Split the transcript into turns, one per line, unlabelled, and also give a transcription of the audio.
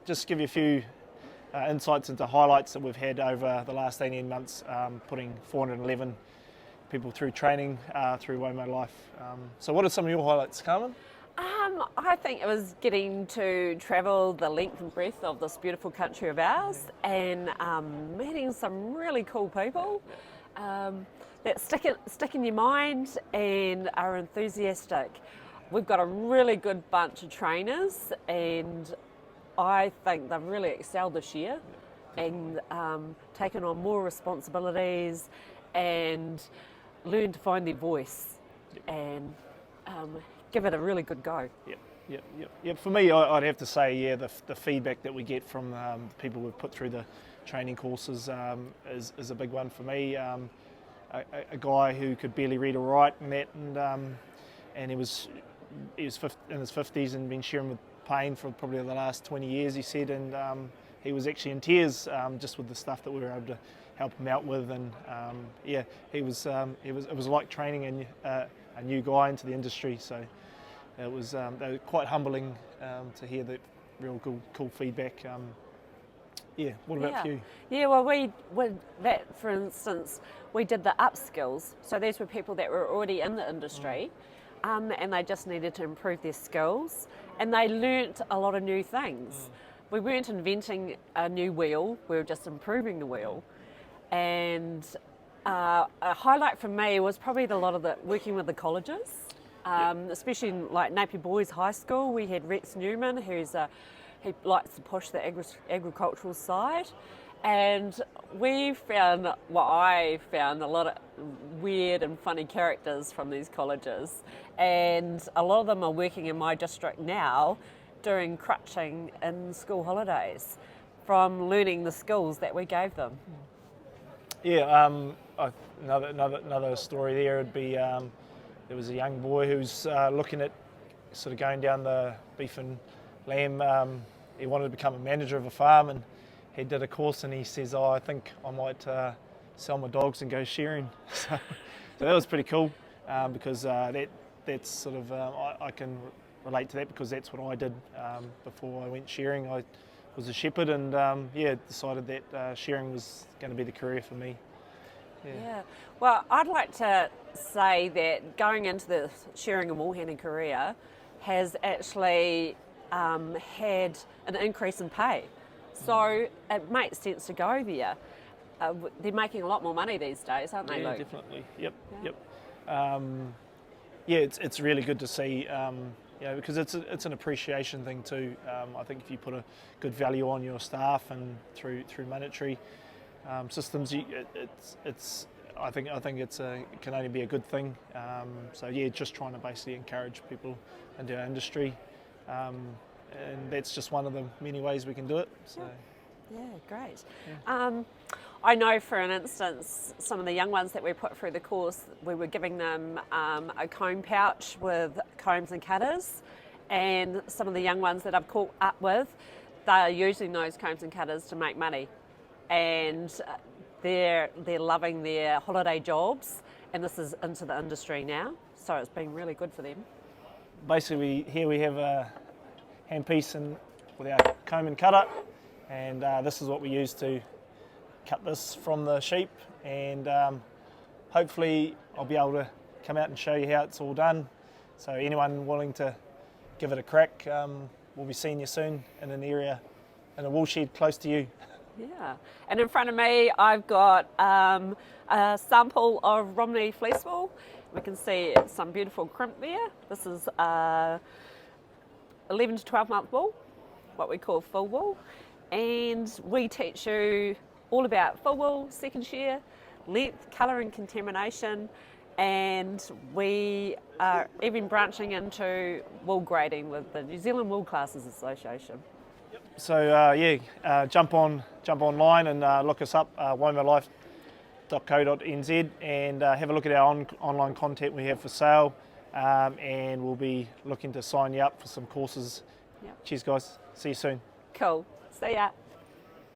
just give you a few insights into highlights that we've had over the last 18 months, putting 411 people through training through WOMOlife. So what are some of your highlights, Carmen?
I think it was getting to travel the length and breadth of this beautiful country of ours and meeting some really cool people that stick in your mind and are enthusiastic. We've got a really good bunch of trainers, and I think they've really excelled this year and taken on more responsibilities and learned to find their voice and give it a really good go.
Yep. For me, I'd have to say, the feedback that we get from the people we've put through the training courses is a big one for me. A guy who could barely read or write and he was in his 50s and been sharing with pain for probably the last 20 years, he said, and he was actually in tears just with the stuff that we were able to help him out with, and it was like training a new guy into the industry. So it was they were quite humbling to hear that real cool feedback. What about you?
Yeah, well, with that, for instance, we did the upskills. So these were people that were already in the industry, and they just needed to improve their skills, and they learnt a lot of new things. We weren't inventing a new wheel, we were just improving the wheel. And a highlight for me was probably a lot of the working with the colleges, especially in, like Napier Boys High School. We had Rex Newman, he likes to push the agricultural side, and I found a lot of weird and funny characters from these colleges, and a lot of them are working in my district now doing crutching in school holidays from learning the skills that we gave them.
Another story there would be there was a young boy who's looking at sort of going down the beef and lamb. He wanted to become a manager of a farm, and he did a course, and he says, I think I might sell my dogs and go shearing. So that was pretty cool, because that's sort of, I can relate to that, because that's what I did before I went shearing. I was a shepherd, and decided that shearing was going to be the career for me.
Yeah. Well, I'd like to say that going into the shearing and wool handling career has actually had an increase in pay. So it makes sense to go there. They're making a lot more money these days, aren't they, Luke?
Yeah, definitely. Yep. It's really good to see, because it's an appreciation thing too. I think if you put a good value on your staff and through monetary systems, I think it can only be a good thing. Just trying to basically encourage people into our industry, and that's just one of the many ways we can do it. So.
Yeah, great.
Yeah.
I know, for an instance, some of the young ones that we put through the course, we were giving them a comb pouch with combs and cutters, and some of the young ones that I've caught up with, they're using those combs and cutters to make money, and they're loving their holiday jobs, and this is into the industry now, so it's been really good for them.
Basically, here we have a handpiece with our comb and cutter, and this is what we use to cut this from the sheep, and hopefully I'll be able to come out and show you how it's all done. So anyone willing to give it a crack, we'll be seeing you soon in an area, in a wool shed close to you.
Yeah, and in front of me I've got a sample of Romney fleece wool. We can see some beautiful crimp there. This is 11 to 12 month wool, what we call full wool, and we teach you all about full wool, second shear, length, colour and contamination, and we are even branching into wool grading with the New Zealand Wool Classes Association.
So jump online and look us up, womolife.co.nz, and have a look at our online content we have for sale, and we'll be looking to sign you up for some courses. Yep. Cheers guys, see you soon.
Cool, see ya.